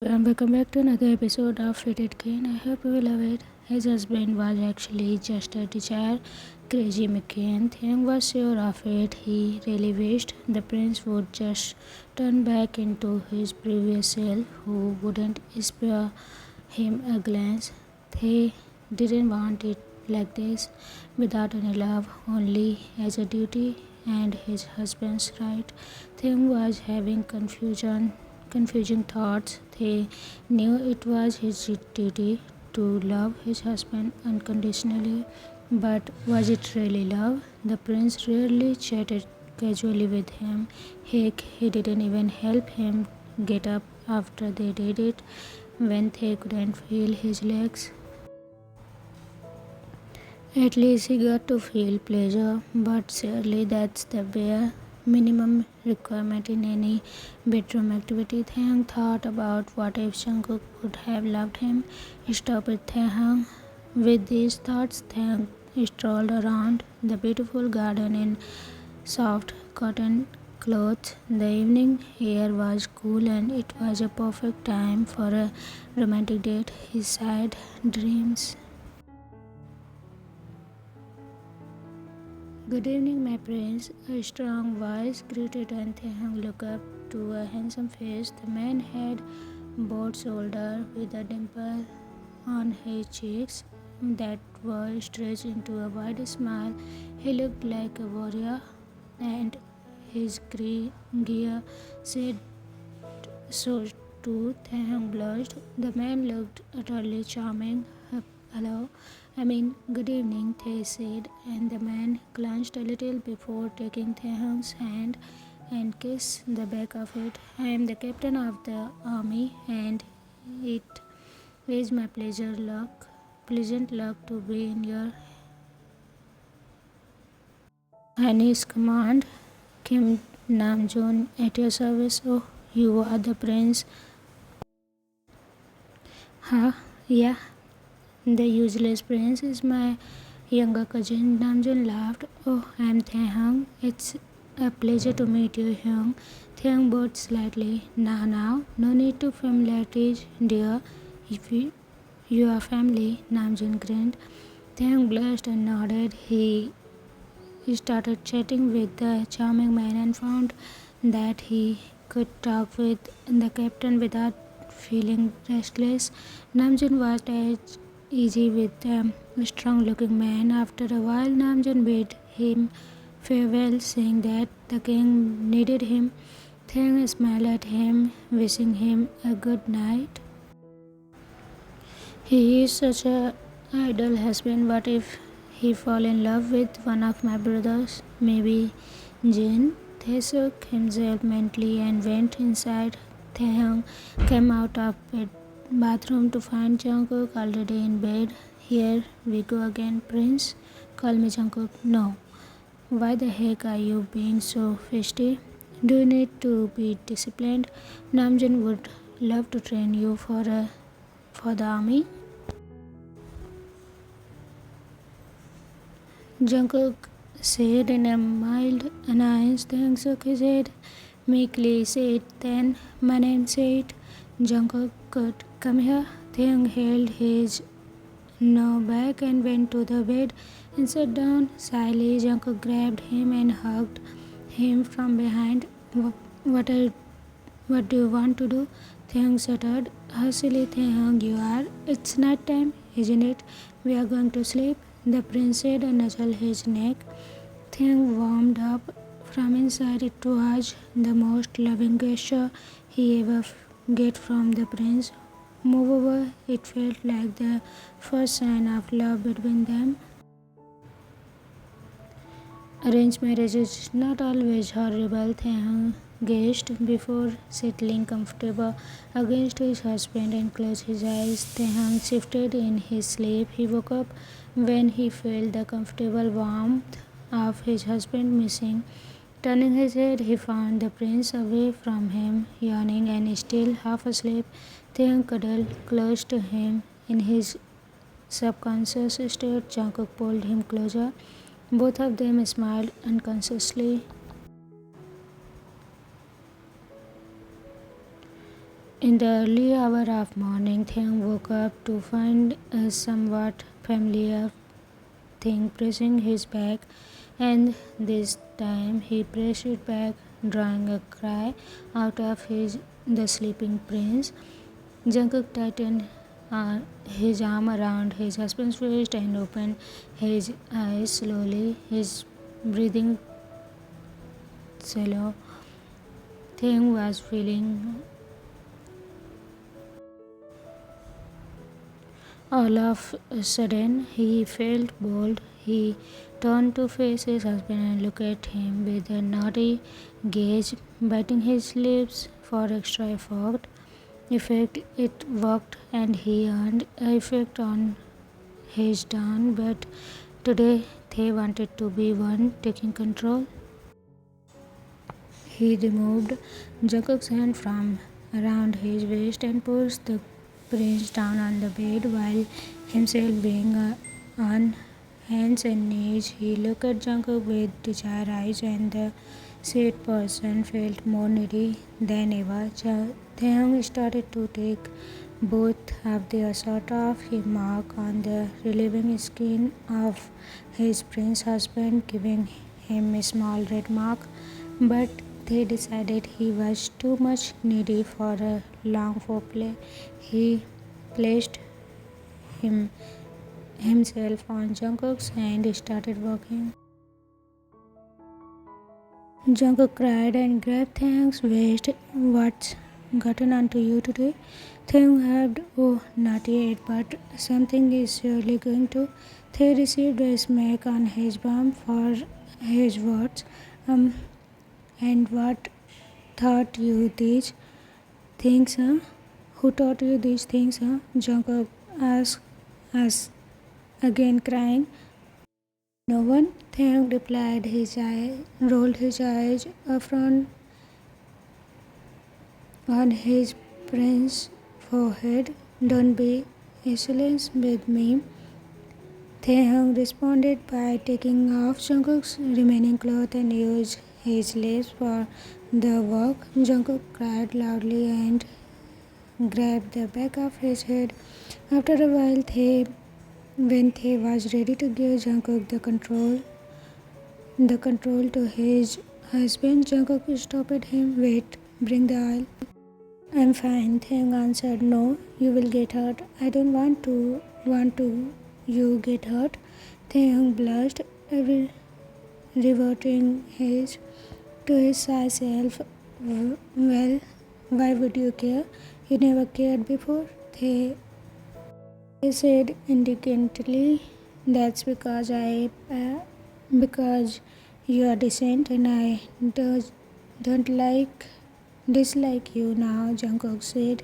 And welcome back to another episode of Fitted Kane. I hope you love it. His husband was actually just a teacher, crazy McCain. Thing was sure of it. He really wished the prince would just turn back into his previous self, who wouldn't spare him a glance. They didn't want it like this, without any love, only as a duty and his husband's right. Thing was having confusing thoughts. They knew it was his duty to love his husband unconditionally, but was it really love? The prince rarely chatted casually with him. Heck, he didn't even help him get up after they did it when they couldn't feel his legs. At least he got to feel pleasure, but surely that's the bare minimum requirement in any bedroom activity. Thang thought about what if Jungkook would have loved him. Stop it, Thang. With these thoughts, Thang strolled around the beautiful garden in soft cotton clothes. The evening air was cool and it was a perfect time for a romantic date. He sighed dreams. Good evening, my prince. A strong voice greeted and Thehang looked up to a handsome face. The man had broad shoulders with a dimple on his cheeks that were stretched into a wide smile. He looked like a warrior, and his gear said so too. Thehang blushed. The man looked utterly charming. Hello, good evening, they said, and the man glanced a little before taking Thehang's hand and kissed the back of it. I am the captain of the army, and it is my pleasant luck to be in your Highness command. Kim Namjoon at your service. Oh, you are the prince. Huh? Yeah. The useless prince is my younger cousin. Namjoon laughed. Oh, I'm Taehang. It's a pleasure to meet you, Hyung. Taehang bowed slightly. Now, no need to familiarities, dear. If you are family, Namjoon grinned. Taehang blushed and nodded. He started chatting with the charming man and found that he could talk with the captain without feeling restless. Namjoon was as easy with a strong-looking man. After a while, Namjoon bade him farewell, saying that the king needed him. Thang smiled at him, wishing him a good night. He is such a ideal husband. What if he fall in love with one of my brothers? Maybe Jin. Taekook himself mentally and went inside. Taehyung came out of bed bathroom to find Jungkook already in bed. Here we go again, Prince. Call me Jungkook. No. Why the heck are you being so feisty? Do you need to be disciplined? Namjoon would love to train you for the army. Jungkook said in a mild annoyance. Taehyung his head meekly said, then my name said Jungkook could come here. Taehyung held his no back and went to the bed and sat down. Shyly, Jungkook grabbed him and hugged him from behind. What, what do you want to do? Taehyung stuttered. How silly Taehyung you are. It's night time, isn't it? We are going to sleep. The prince said and nuzzled his neck. Taehyung warmed up from inside. It was the most loving gesture he ever get from the prince. Moreover, it felt like the first sign of love between them. Arranged marriage is not always horrible, Taehyung guessed before settling comfortable against his husband and closed his eyes. Taehyung shifted in his sleep. He woke up when he felt the comfortable warmth of his husband missing. Turning his head, he found the prince away from him, yawning and still half asleep. Taehyung cuddled close to him. In his subconscious state, Jungkook pulled him closer. Both of them smiled unconsciously. In the early hour of morning, Taekook woke up to find a somewhat familiar thing pressing his back, and this time he pressed it back, drawing a cry out of the sleeping prince. Jungkook tightened his arm around his husband's waist and opened his eyes slowly, his breathing shallow. Taekook was feeling all of a sudden, he felt bold. He turned to face his husband and looked at him with a naughty gaze, biting his lips for extra effort. It worked, and he earned effect on his down. But today, they wanted to be one taking control. He removed Jungkook's hand from around his waist and pushed the prince down on the bed while himself being on hands and knees. He looked at Jungkook with desire eyes, and the said person felt more needy than ever. Taehyung started to take both of the sort of a mark on the relieving skin of his prince husband, giving him a small red mark, but they decided he was too much needy for a long foreplay. He placed himself on Jungkook's hand and started walking. Jungkook cried and grabbed Taehyung's waist. What's gotten onto you today? Taehyung had, oh, not yet, but something is surely going to. Tae received a smack on his bum for his words. And what taught you these things, huh? Who taught you these things, huh? Jungkook asked us again, crying. No one, Taehyung replied. Rolled his eyes upfront on his prince's forehead. Don't be insolent with me. Taehyung responded by taking off Jungkook's remaining clothes and used his lips for the work. Jungkook cried loudly and grabbed the back of his head. After a while, when Tae was ready to give Jungkook the control to his husband, Jungkook stopped him. Wait, bring the oil. I'm fine, Taehyung answered. No, you will get hurt. I don't want to you get hurt. Taehyung blushed, reverting to his shy self. Well, why would you care? You never cared before. He said indignantly. That's because because you are decent and I don't dislike you now, Jungkook said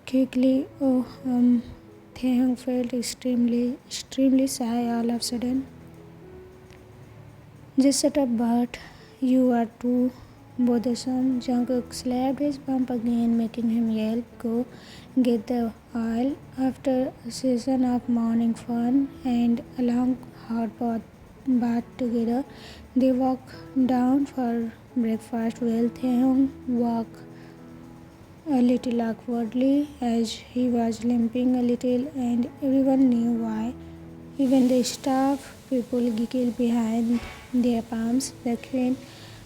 quickly. Oh, Taehyung felt extremely shy all of a sudden. Just shut up, but you are too bothersome. Jungkook slapped his bump again, making him yell, go get the oil. After a season of morning fun and a long hot bath together, they walked down for breakfast. Well, Taehyung walked a little awkwardly as he was limping a little, and everyone knew why. Even the staff people giggled behind their palms. The queen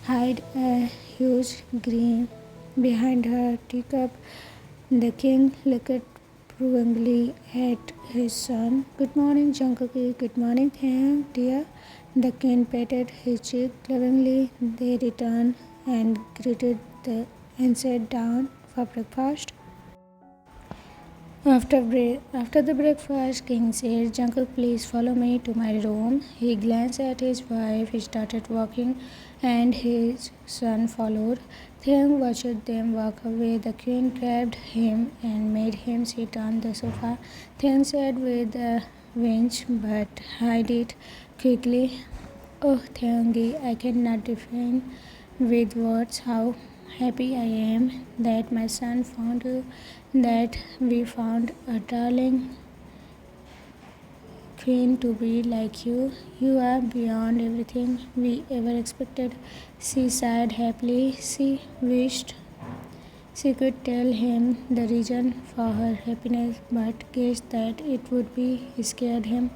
hid a huge grin behind her teacup. The king looked approvingly at his son. Good morning, Jungkook. Good morning, Taehyung, dear. The king patted his cheek lovingly. They returned and and sat down for breakfast. After the breakfast, King said, Jungkook, please follow me to my room. He glanced at his wife. He started walking, and his son followed. Taehyung watched them walk away. The queen grabbed him and made him sit on the sofa. Taehyung said with a winch, but hid it quickly. Oh, Taehyungi, I cannot define with words how happy I am that my son found you, that we found a darling queen to be like you. You are beyond everything we ever expected. She sighed happily. She wished She could tell him the reason for her happiness, but guessed that it would be scared him,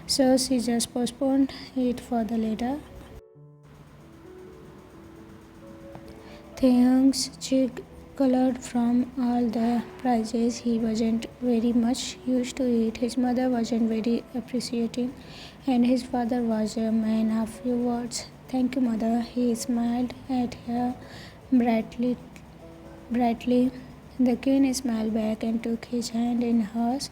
so she just postponed it for the later. Taehyung's cheek colored from all the prizes. He wasn't very much used to it. His mother wasn't very appreciating, and his father was a man of few words. Thank you, mother. He smiled at her brightly. Brightly, the king smiled back and took his hand in hers.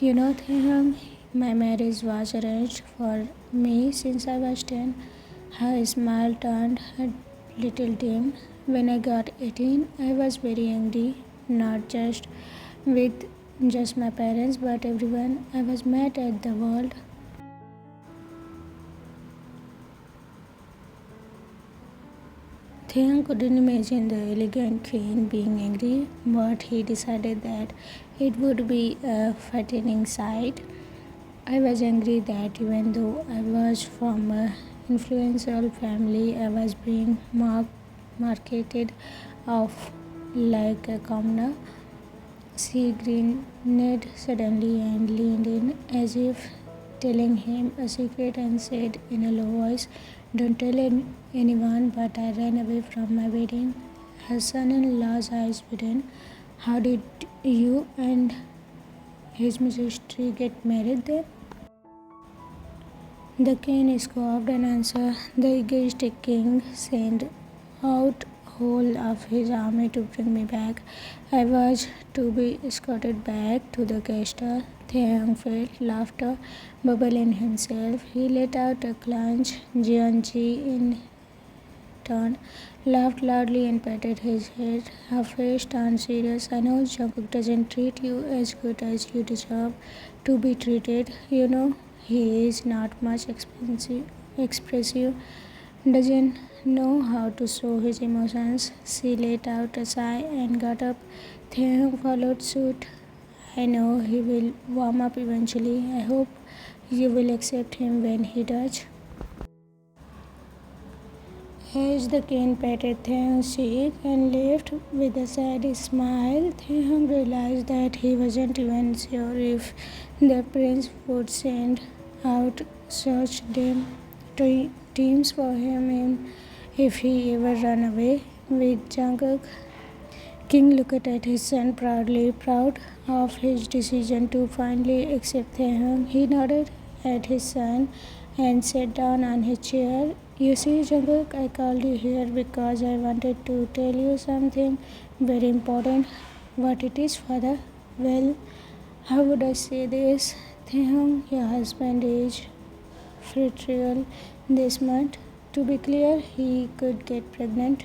You know, Taehyung, my marriage was arranged for me since I was 10. Her smile turned a little dim. When I got 18, I was very angry, not just with just my parents, but everyone. I was mad at the world. Theon couldn't imagine the elegant queen being angry, but he decided that it would be a fattening sight. I was angry that even though I was from an influential family, I was being marketed off like a commoner. She grinned suddenly and leaned in as if telling him a secret and said in a low voice, don't tell anyone, but I ran away from my wedding. Her son-in-law's eyes widened. How did you and his Majesty get married then? The king scoffed and answered. The egoistic king sent out whole of his army to bring me back. I was to be escorted back to the castle. Taehyung felt laughter bubble in himself. He let out a clutch. Jeonji in turn laughed loudly and patted his head. Her face turned serious. I know Jungkook doesn't treat you as good as you deserve to be treated. You know, he is not much expressive, doesn't know how to show his emotions. She let out a sigh and got up. Taehyung followed suit. I know he will warm up eventually. I hope you will accept him when he does. As the king patted Taehyung's cheek and left with a sad smile, Taehyung realized that he wasn't even sure if the prince would send out search teams for him if he ever ran away with Jungkook. King looked at his son proudly, proud of his decision to finally accept Taehyung. He nodded at his son and sat down on his chair. You see, Jungkook, I called you here because I wanted to tell you something very important. What it is, father? Well, how would I say this? Taehyung, your husband is fertile this month. To be clear, he could get pregnant.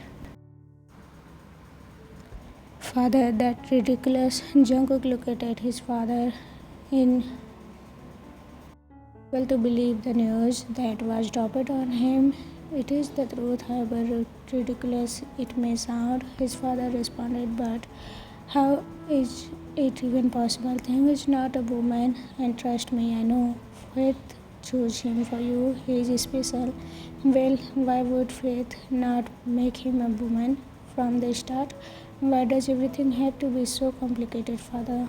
Father, that ridiculous. Jungkook looked at his father in well to believe the news that was dropped on him. It is the truth, however ridiculous it may sound, his father responded, but how is it even possible? Thing is not a woman, and trust me, I know. Faith chose him for you, he is special. Well, why would Faith not make him a woman from the start? Why does everything have to be so complicated, father?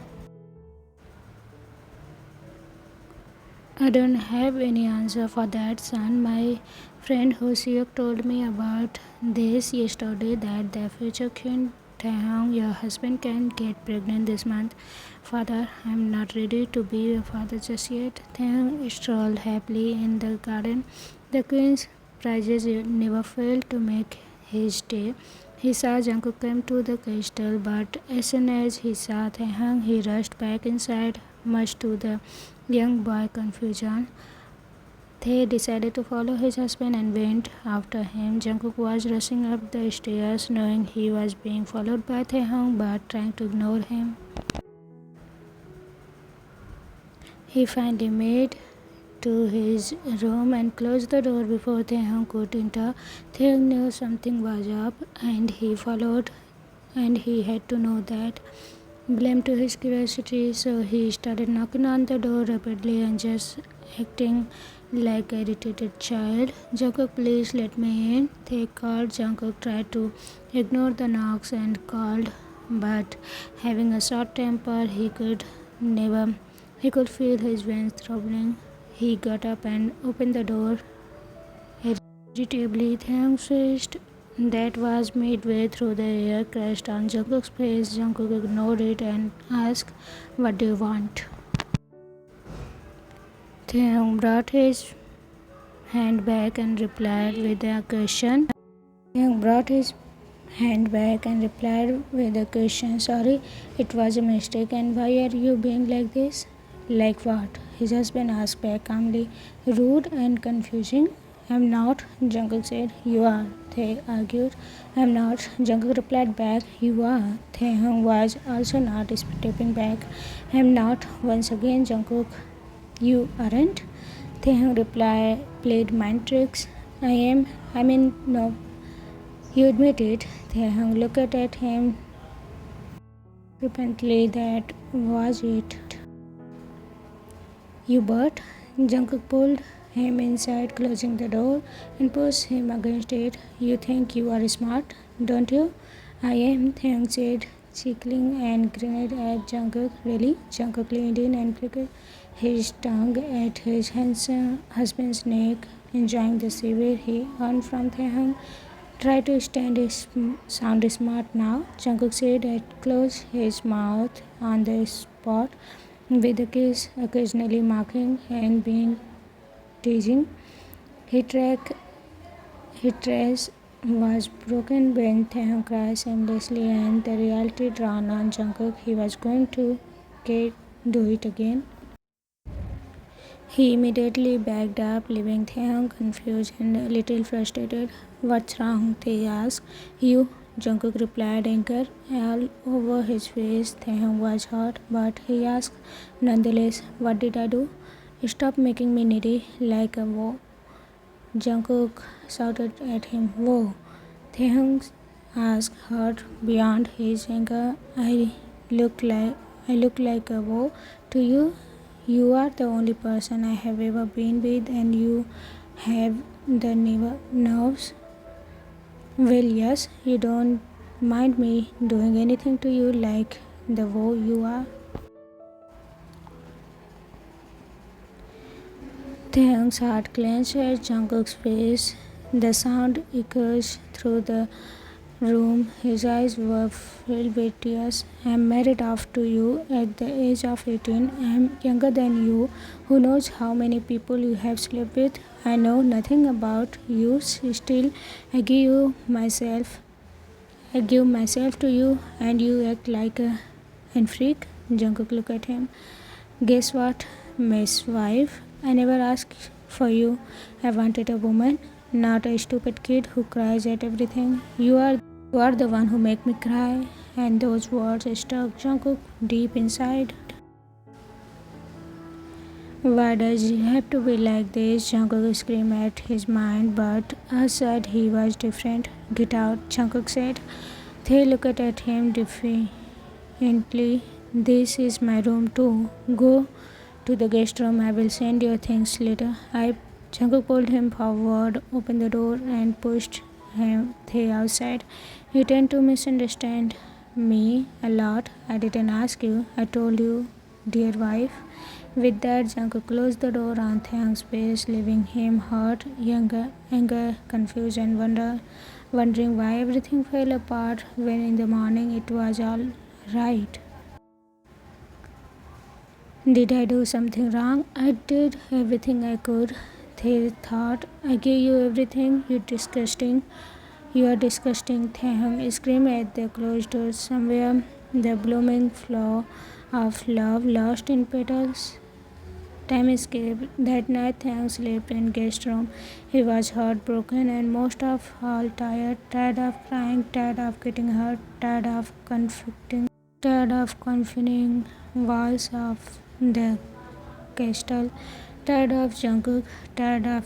I don't have any answer for that, son. My friend Hoseok told me about this yesterday that the future Queen Taehyung, your husband, can get pregnant this month. Father, I'm not ready to be a father just yet. Taehyung strolled happily in the garden. The queen's prizes never failed to make his day. He saw Jungkook come to the castle, but as soon as he saw Taehyung, he rushed back inside, much to the young boy's confusion. They decided to follow his husband and went after him. Jungkook was rushing up the stairs, knowing he was being followed by Taehyung, but trying to ignore him. He finally made to his room and closed the door before Taehyung could enter. Taehyung knew something was up, and he followed, and he had to know that. Blamed to his curiosity, so he started knocking on the door rapidly and just acting like an irritated child. Jungkook, please let me in. They called. Jungkook tried to ignore the knocks and called but having a short temper, he could feel his veins throbbing. He got up and opened the door irritably. Taehyung switched that was midway through the air crashed on Jungkook's face. Jungkook ignored it and asked, "What do you want?" Taehyung brought his hand back and replied with a question. Taehyung brought his hand back and replied with a question. "Sorry, it was a mistake. And why are you being like this?" "Like what?" his husband asked back calmly. "Rude and confusing." "I'm not," Jungkook said. "You are," they argued. "I'm not," Jungkook replied back. "You are." Taehyung was also not, stepping back. "I'm not," once again Jungkook. "You aren't?" Taehyung played mind tricks. I mean, no. "You admit it." Taehyung looked at him repeatedly. "That was it." "You but." Jungkook pulled him inside, closing the door, and pushed him against it. "You think you are smart, don't you?" "I am," Taehyung said, chuckling and grinned at Jungkook. "Really?" Jungkook leaned in and flicked his tongue at his husband's neck, enjoying the severe he earned from Taehyung. "Try to sound smart now," Jungkook said, and closed his mouth on the spot with a kiss, occasionally mocking and being teasing. His trace was broken when Taehyung cried endlessly, and the reality dawned on Jungkook. He was going to do it again. He immediately backed up, leaving Taehyung confused and a little frustrated. "What's wrong?" they asked. "You," Jungkook replied, anger all over his face. Taehyung was hurt, but he asked nonetheless, "What did I do?" "Stop making me needy like a woe," Jungkook shouted at him. "Whoa." Taehyung asked, hurt beyond his anger. I look like a woe to you?" "You are the only person I have ever been with, and you have the nerves." "Well, yes, you don't mind me doing anything to you like the woe you are." Taehyung's heart clenched at Jungkook's face. The sound echoed through the room. His eyes were filled with tears. "I'm married off to you at the age of 18. I'm younger than you. Who knows how many people you have slept with? I know nothing about you. Still, I give myself to you, and you act like a freak." Jungkook looked at him. "Guess what, Miss Wife? I never asked for you. I wanted a woman, not a stupid kid who cries at everything. You are the one who make me cry." And those words struck Jungkook deep inside. "Why does it have to be like this?" Jungkook screamed at his mind, but outside he was different. "Get out," Jungkook said. They looked at him defiantly. "This is my room too. Go to the guest room. I will send your things later." Jungkook pulled him forward, opened the door, and pushed him outside. "You tend to misunderstand me a lot. I didn't ask you. I told you, dear wife." With that, Jungkook closed the door on Taehyung's face, leaving him hurt, anger, confused, and wondering why everything fell apart when in the morning it was all right. "Did I do something wrong?" "I did everything I could," they thought. "I gave you everything. You are disgusting." Taehyung screamed at the closed door. Somewhere, the blooming flower of love lost in petals. Time escaped. That night, Taehyung slept in guest room. He was heartbroken and most of all tired of crying, tired of getting hurt, tired of confining walls of the castle, tired of Jungkook, tired of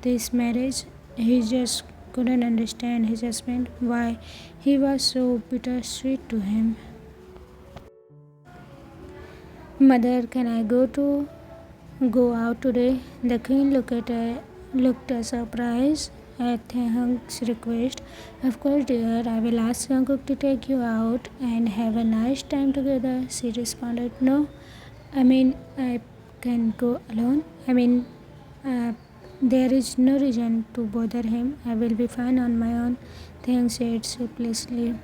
this marriage. He just couldn't understand his husband, why he was so bittersweet to him. "Mother, can I go out today?" The queen looked surprised. at Taekook's request. Of course, dear, I will ask Taekook to take you out and have a nice time together. She responded, No, I can go alone. Uh, there is no reason to bother him. I will be fine on my own, Taekook said sleeplessly.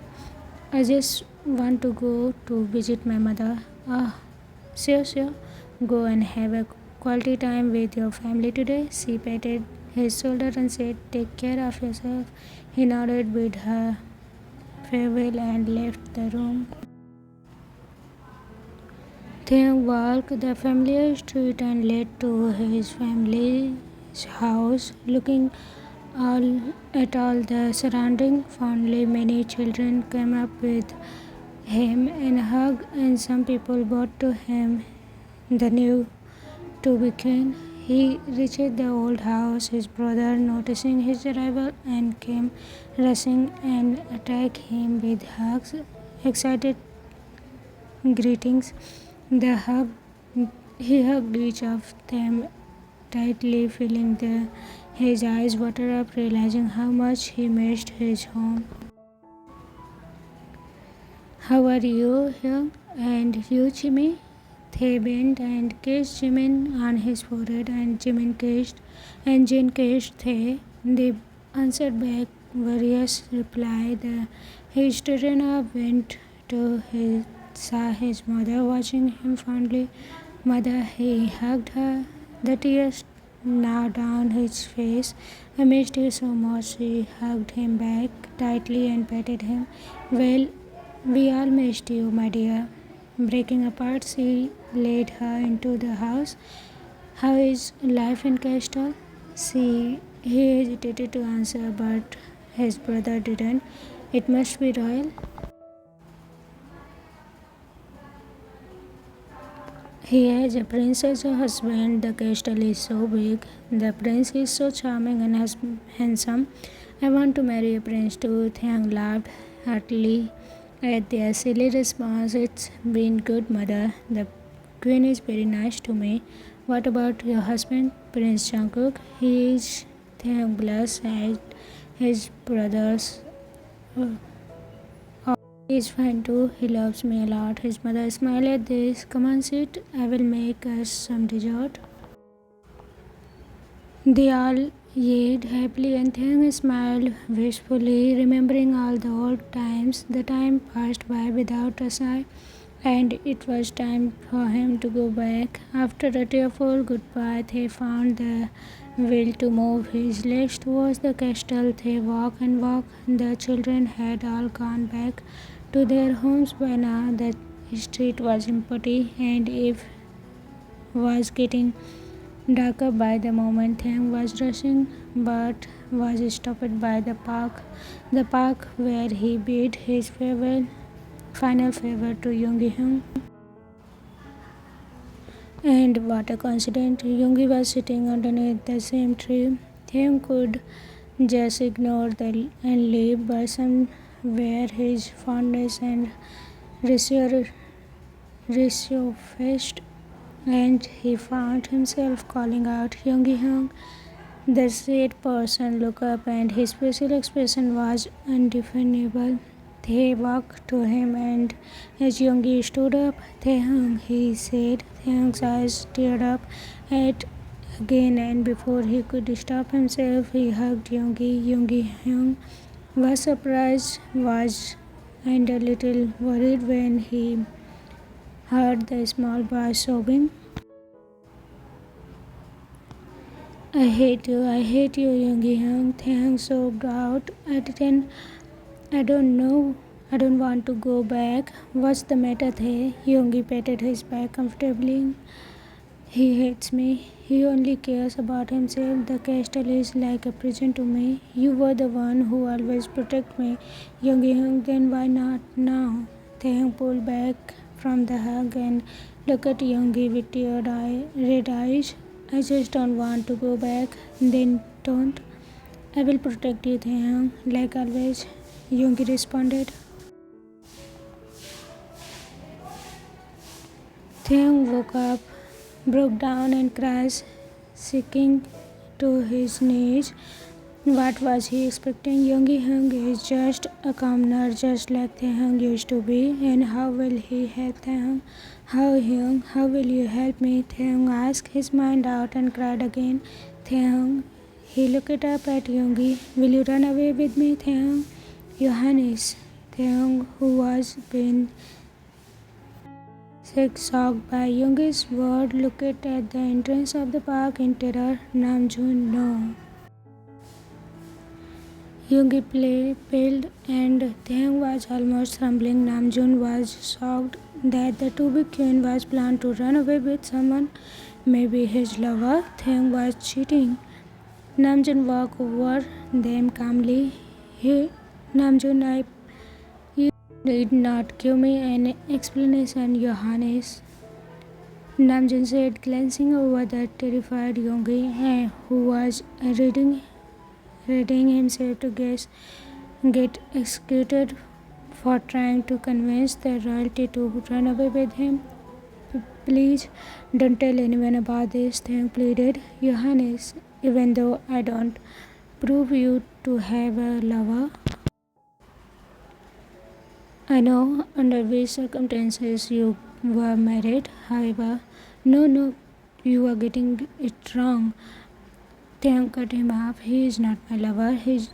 I just want to go to visit my mother. Ah, sure. Go and have a quality time with your family today. She patted his shoulder and said, Take care of yourself. He nodded with her farewell and left the room. Taekook walked the familiar street and led to his family's house, looking all the surrounding fondly. Many children came up with him and hugged, and some people brought to him the new To Vkook. He reached the old house, his brother noticing his arrival and came rushing and attacked him with hugs, excited greetings. The hug, he hugged each of them tightly, feeling his eyes water up, realizing how much he missed his home. How are you, Hyung? And you, Jimmy? They bent and kissed Jimin on his forehead, and Jin kissed Tae. They answered back various reply. He straightened up, went to saw his mother watching him fondly. Mother, he hugged her. The tears now down his face. I missed you so much. She hugged him back tightly and patted him. Well, we all missed you, my dear. Breaking apart, she led her into the house. How is life in Castle? He hesitated to answer, but his brother didn't. It must be royal. He has a prince as a husband. The castle is so big. The prince is so charming and handsome. I want to marry a prince too. Thang laughed heartily at their silly response. It's been good, mother. The queen is very nice to me. What about your husband, Prince Jungkook? He is Thang blushed at his brothers. Oh, he is fine too. He loves me a lot. His mother smiled at this. Come on, sit. I will make us some dessert. They all ate happily, and Thang smiled wistfully, remembering all the old times. The time passed by without a sigh, and it was time for him to go back. After a tearful goodbye, they found the will to move his legs towards the castle. They walked and walked. The children had all gone back to their homes by now. The street was empty, and it was getting darker by the moment. Thang was rushing, but was stopped by the park where he bid his final farewell to Yoongi-hyun. And what a coincidence! Yoongi was sitting underneath the same tree. Thang could just ignore and leave, but somewhere his fondness and resurfaced, and he found himself calling out, Yoongi-hyun. The said person looked up, and his facial expression was undefinable. They walked to him, and as Yoongi stood up, Taehyung, he said. Taehyung's eyes teared up at again, and before he could stop himself, he hugged Yoongi. Yoongi-hyun was surprised, and a little worried when he heard the small boy sobbing. I hate you, Yoongi-hyun. Taehyung sobbed out. I don't know. I don't want to go back. What's the matter, Tae? Yoongi patted his back comfortably. He hates me. He only cares about himself. The castle is like a prison to me. You were the one who always protected me. Yoongi-hyun, then why not now? Taehyung pulled back from the hug and looked at Yoongi with red eyes. I just don't want to go back. Then don't. I will protect you, Taehyung, like always, Yoongi responded. Taehyung woke up, broke down and crashed, sinking to his knees. What was he expecting? Yoongi Hyung is just a commoner, just like Taehyung used to be. And how will he help Taehyung? How Hyung, how will you help me? Taehyung asked his mind out and cried again. Taehyung, he looked up at Yoongi. Will you run away with me, Taehyung? Johannes. Taehyung, who was been shocked by Yoongi's word, looked at the entrance of the park in terror. Namjoon, no. Yoongi paled and Taehyung was almost trembling. Namjoon was shocked that the To Vkook queen was planned to run away with someone, maybe his lover. Taehyung was cheating. Namjoon walked over them calmly. Namjoon, you need not give me an explanation, Johannes. Namjoon said, glancing over the terrified Yoongi, who was readying himself to get executed for trying to convince the royalty to run away with him. Please don't tell anyone about this, Taehyung pleaded. Johannes, even though I don't prove you to have a lover, I know under which circumstances you were married. However, no, you are getting it wrong. Taehyung cut him off. He is not my lover. He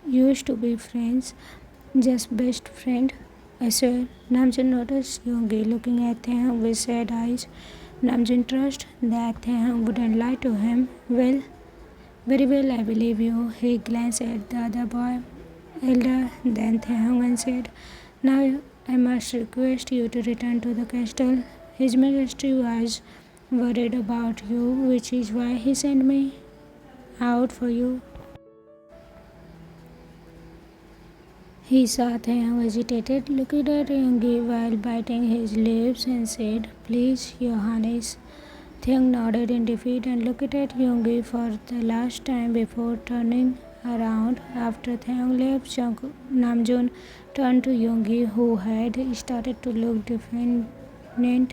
used to be friends, just best friend. I swear. Namjoon noticed Yoongi looking at Taehyung with sad eyes. Namjoon trusted that Taehyung wouldn't lie to him. Well, very well, I believe you. He glanced at the other boy, elder than Taehyung, and said, now I must request you to return to the castle. His Majesty was worried about you, which is why he sent me out for you. He saw Taehyung agitated, looking at Yoongi while biting his lips, and said, please, Johannes. Taehyung nodded in defeat and looked at Yoongi for the last time before turning around. After Taehyung left, Namjoon turned to Yoongi, who had started to look defiant.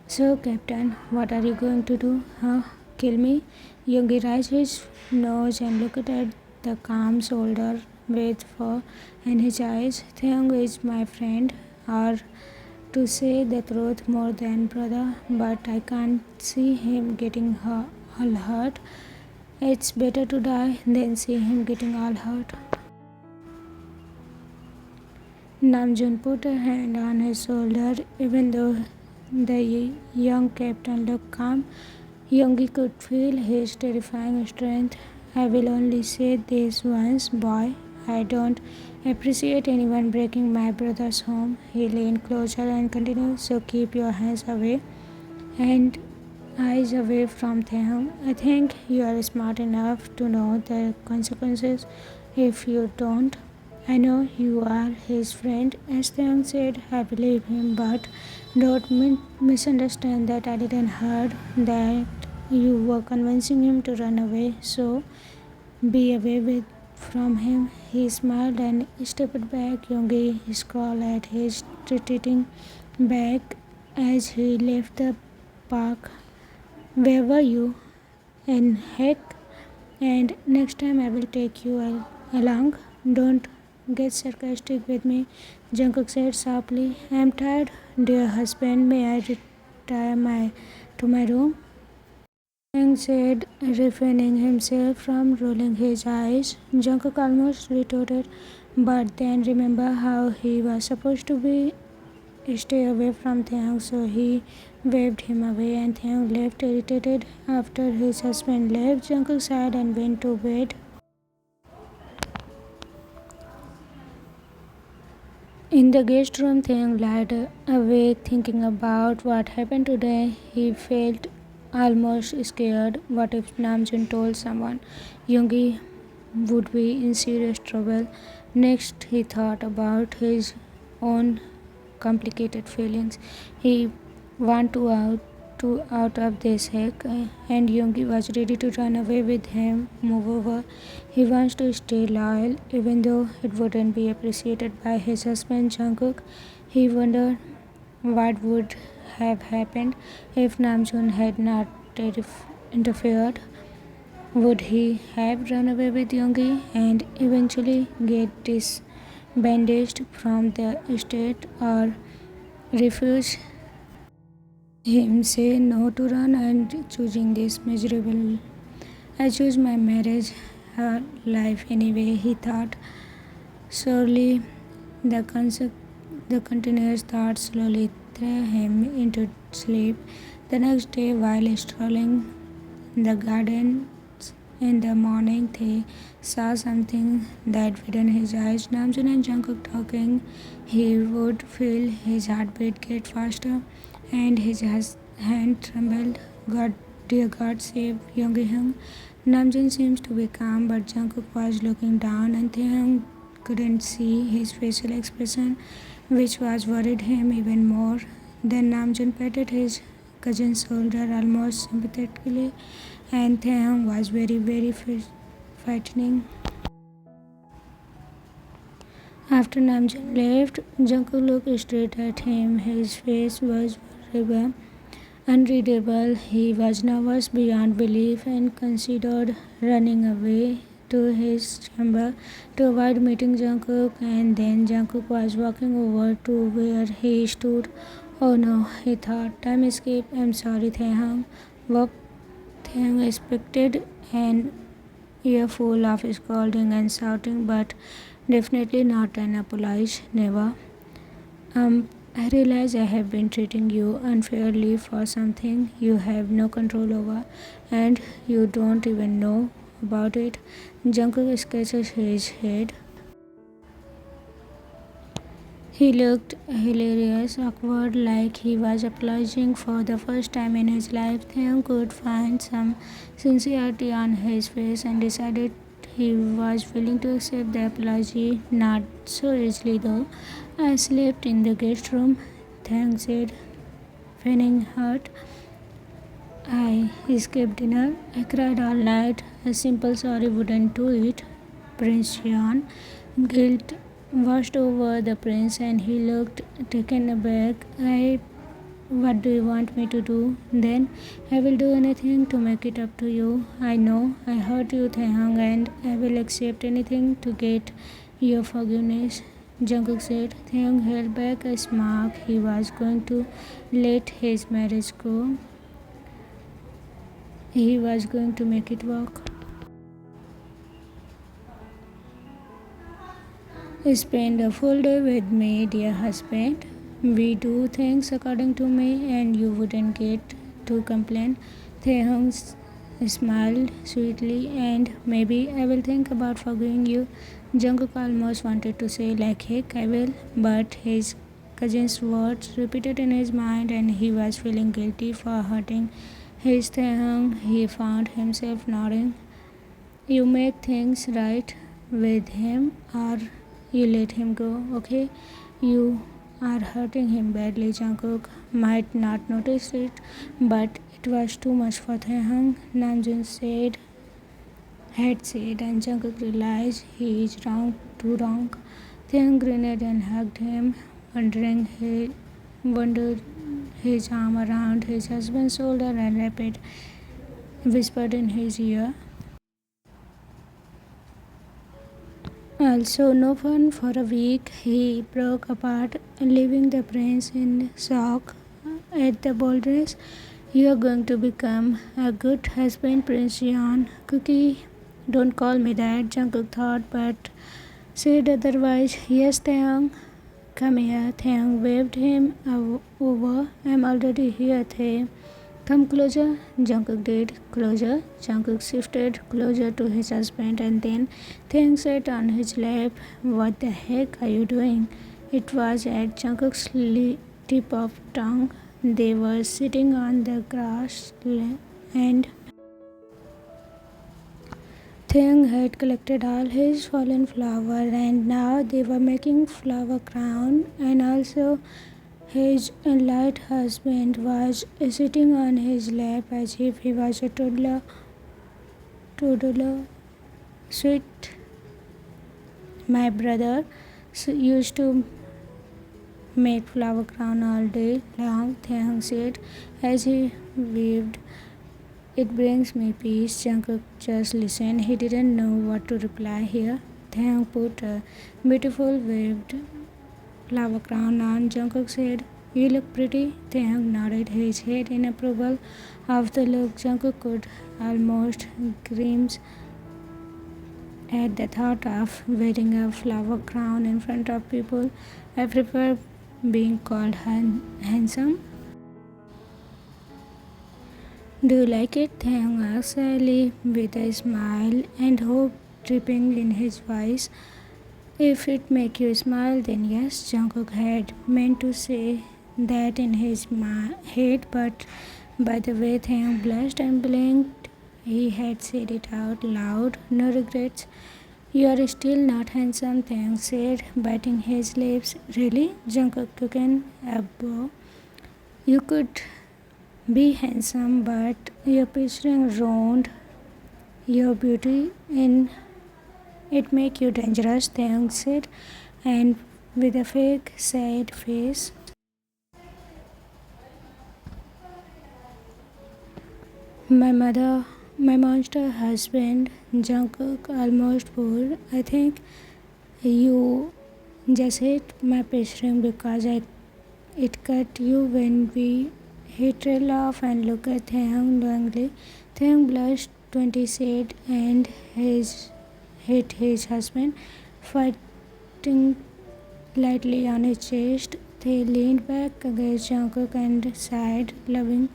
So, Captain, what are you going to do? Huh? Kill me? Yoongi raised his nose and looked at the calm shoulder with fur in his eyes. Taehyung is my friend, or to say the truth, more than brother, but I can't see him getting all hurt. It's better to die than see him getting all hurt. Namjoon put a hand on his shoulder. Even though the young captain looked calm, Yoongi could feel his terrifying strength. I will only say this once, boy. I don't appreciate anyone breaking my brother's home. He leaned closer and continued, so keep your hands away and eyes away from Taehyung. I think you are smart enough to know the consequences if you don't. I know you are his friend, as Taehyung said. I believe him, but don't misunderstand that I didn't heard that you were convincing him to run away, so be away from him. He smiled and stepped back. Yoongi scowled at his retreating back as he left the park. Where were you? In heck? And next time I will take you along. Don't get sarcastic with me, Jungkook said sharply. I am tired, dear husband. May I retire to my room? Taehyung said, refraining himself from rolling his eyes. Jungkook almost retorted, but then remembered how he was supposed to stay away from Taehyung, so he waved him away, and Taehyung left irritated. After his husband left, Jungkook sighed and went to bed. In the guest room, Taehyung lied awake thinking about what happened today. He felt almost scared. What if Namjoon told someone? Yoongi would be in serious trouble. Next, he thought about his own complicated feelings. He wanted out of this heck, and Yoongi was ready to run away with him. Moreover, he wants to stay loyal, even though it wouldn't be appreciated by his husband Jungkook. He wondered what would have happened if Namjoon had not interfered. Would he have run away with Yoongi and eventually get disbandaged from the estate, or refuse him say no to run and choosing this miserable? I choose my marriage, her life anyway, he thought. Surely the, the continuous thoughts slowly threw him into sleep. The next day, while strolling the gardens in the morning, they saw something that widened his eyes. Namjoon and Jungkook talking. He would feel his heartbeat get faster and his hand trembled. God, dear God, save Yoongi-hyun. Namjoon seems to be calm, but Jungkook was looking down, and Taehyung couldn't see his facial expression, which was worried him even more. Then Namjoon patted his cousin's shoulder almost sympathetically, and Taehyung was very frightening. After Namjoon left, Jungkook looked straight at him. His face was unreadable. He was nervous beyond belief and considered running away to his chamber to avoid meeting Jungkook, and then Jungkook was walking over to where he stood. Oh no, he thought. Time escape. I'm sorry, Taehyung. What? Taehyung expected an earful of scolding and shouting, but definitely not an apology. Never. I realize I have been treating you unfairly for something you have no control over, and you don't even know about it. Jungkook scratches his head. He looked hilarious, awkward, like he was apologizing for the first time in his life. Taehyung could find some sincerity on his face and decided he was willing to accept the apology. Not so easily, though. I slept in the guest room, Taehyung said, feigning hurt. I skipped dinner. I cried all night. A simple sorry wouldn't do it. Prince yawned. Guilt washed over the prince and he looked taken aback. What do you want me to do? Then I will do anything to make it up to you. I know I hurt you, Taehyung, and I will accept anything to get your forgiveness. Jungkook said. Taehyung held back a smirk. He was going to let his marriage go. He was going to make it work. Spend a full day with me, dear husband. We do things according to me, and you wouldn't get to complain. Taehyung smiled sweetly, and maybe I will think about forgiving you. Jungkook almost wanted to say, like heck, I will, but his cousin's words repeated in his mind, and he was feeling guilty for hurting his Taehyung. He found himself nodding. You make things right with him, or you let him go, okay? You are hurting him badly. Jungkook might not notice it, but it was too much for Taehyung. Namjoon had said, and Jungkook realized he is too wrong. Taehyung grinned and hugged him, wondered his arm around his husband's shoulder and whispered in his ear. Also, no fun for a week. He broke apart, leaving the prince in shock at the boldness. You are going to become a good husband, Prince Yeon. Cookie, don't call me that, Jungkook thought, but said otherwise. Yes, Taehyung, come here. Taehyung waved him over. I'm already here, Tae. Come closer. Jungkook did. Closer. Jungkook shifted closer to his husband, and then Taehyung sat on his lap. What the heck are you doing? It was at Jungkook's tip of tongue. They were sitting on the grass, and Taehyung had collected all his fallen flower, and now they were making flower crown, and also his light husband was sitting on his lap as if he was a toddler. Sweet, my brother used to make flower crown all day long, Taehyung said as he waved It brings me peace. Jungkook just listened. He didn't know what to reply here. Taehyung put a beautiful waved flower crown on Jungkook's head. You look pretty. Taehyung nodded his head in approval of the look. Jungkook could almost grimace at the thought of wearing a flower crown in front of people. I prefer being called handsome. Do you like it? Taehyung asked Ali with a smile and hope dripping in his voice. If it make you smile, then yes. Jungkook had meant to say that in his head, but by the way Taehyung blushed and blinked, he had said it out loud. No regrets. You are still not handsome, Taehyung said, biting his lips. Really? Jungkook took a bow. You could be handsome, but your picturing ruined your beauty in it make you dangerous, Taehyung said, and with a fake sad face. My monster husband, Jungkook almost pulled. I think you just hit my picturing because it cut you when we hit trail off and look at Taehyung longingly. Taehyung blushed 20 said and hit his husband, fighting lightly on his chest. They leaned back against Jungkook and sighed, loving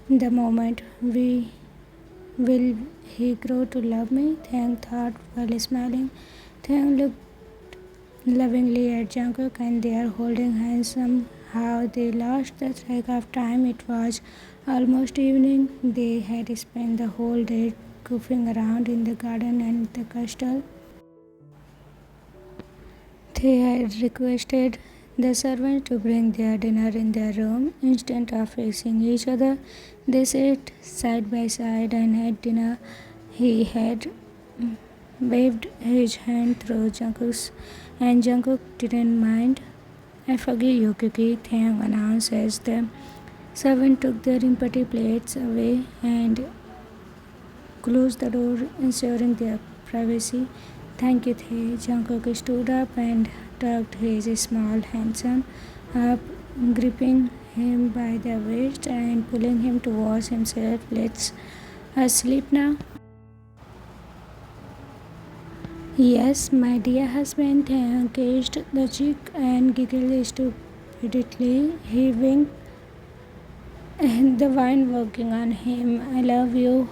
the moment. Will he grow to love me? Taehyung thought while smiling. Taehyung looked lovingly at Jungkook and they are holding hands. Somehow they lost the track of time. It was almost evening. They had spent the whole day goofing around in the garden and the castle. They had requested the servants to bring their dinner in their room. Instead of facing each other, they sat side by side and had dinner. He had waved his hand through Jungkook's, and Jungkook didn't mind. I forgive you, Cookie, Taehyung announced as the servant took their empty plates away and closed the door, ensuring their privacy. Thank you, Tae. Jungkook stood up and tugged his small handsome up, gripping him by the waist and pulling him towards himself. Let's sleep now. Yes, my dear husband. Taehyung kissed the cheek and giggled stupidly. He winked and the wine working on him. I love you.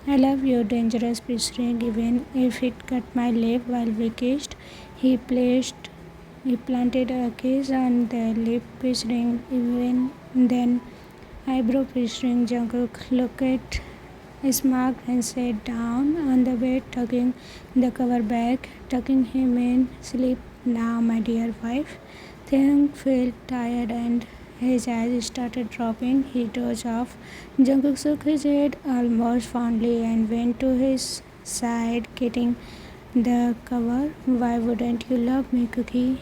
I love your dangerous picturing, even if it cut my lip while we kissed. He planted a kiss on the lip picturing, even then eyebrow picturing. Jungkook looked smirked and sat down on the bed, tucking the cover back, tucking him in. Sleep now, my dear wife. Taehyung felt tired and his eyes started dropping. He dozed off. Jungkook shook his head almost fondly and went to his side, getting the cover. Why wouldn't you love me, Cookie?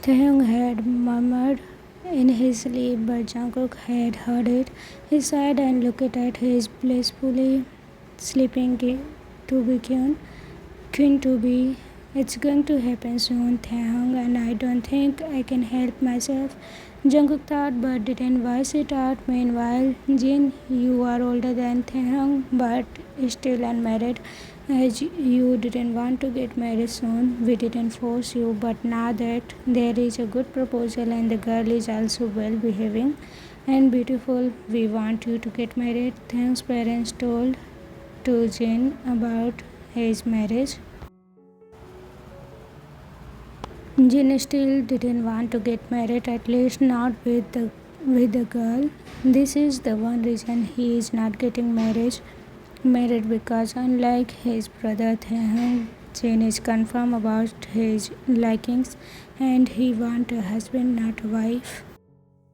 Taehyung had murmured in his sleep, but Jungkook had heard it. He sighed and looked at his blissfully sleeping to be queen to be. It's going to happen soon, Taehyung, and I don't think I can help myself. Jungkook thought but didn't voice it out. Meanwhile, Jin, you are older than Taehyung but still unmarried. As you didn't want to get married soon, we didn't force you, but now that there is a good proposal and the girl is also well behaving and beautiful, we want you to get married. Taehyung's parents told to Jin about his marriage. Jin still didn't want to get married, at least not with the girl. This is the one reason he is not getting married because unlike his brother Taehyung, Jin is confirmed about his likings and he wants a husband, not a wife.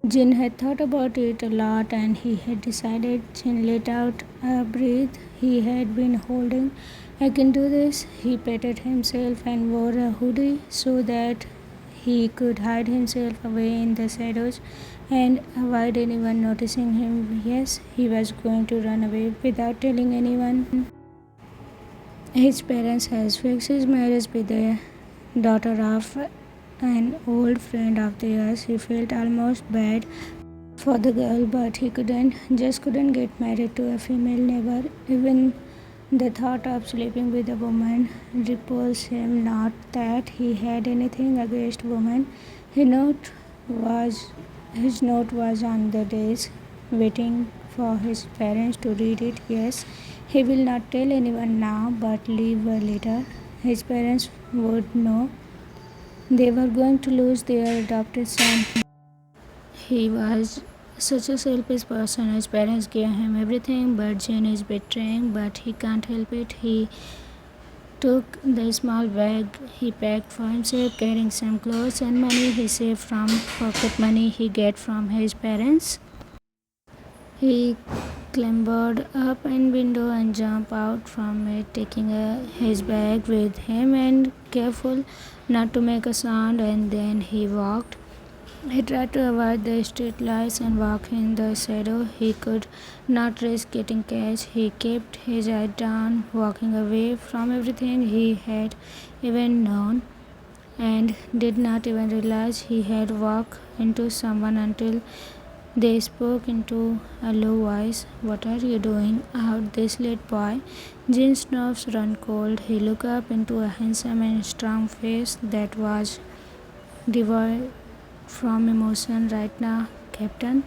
Jin had thought about it a lot and he had decided. Jin let out a breath he had been holding. I can do this. He patted himself and wore a hoodie so that he could hide himself away in the shadows and avoid anyone noticing him. Yes, he was going to run away without telling anyone. His parents had fixed his marriage with the daughter of an old friend of theirs. He felt almost bad for the girl, but he couldn't get married to a female neighbor. Even the thought of sleeping with a woman repulsed him. Not that he had anything against women. His note was his note was on the desk, waiting for his parents to read it. Yes, he will not tell anyone now, but leave later. His parents would know. They were going to lose their adopted son. He was such a selfish person. His parents gave him everything, but Jane is betraying, but he can't help it. He took the small bag he packed for himself, carrying some clothes and money he saved from pocket money he get from his parents. He clambered up a window and jumped out from it, taking his bag with him and careful not to make a sound, and then he walked. He tried to avoid the street lights and walk in the shadow. He could not risk getting catch. He kept his head down, walking away from everything he had even known, and did not even realize he had walked into someone until they spoke into a low voice. "What are you doing out this late, boy?" Jean's nerves ran cold. He looked up into a handsome and strong face that was devoid from emotion. "Right now, Captain."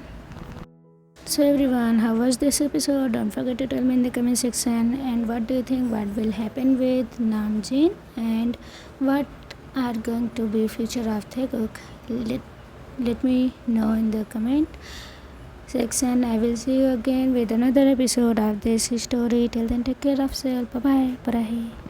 So everyone, how was this episode? Don't forget to tell me in the comment section. And what do you think? What will happen with Namjoon? And what are going to be future of Taekook? Let me know in the comment section. I will see you again with another episode of this story. Till then, take care of yourself. Bye bye. Bye.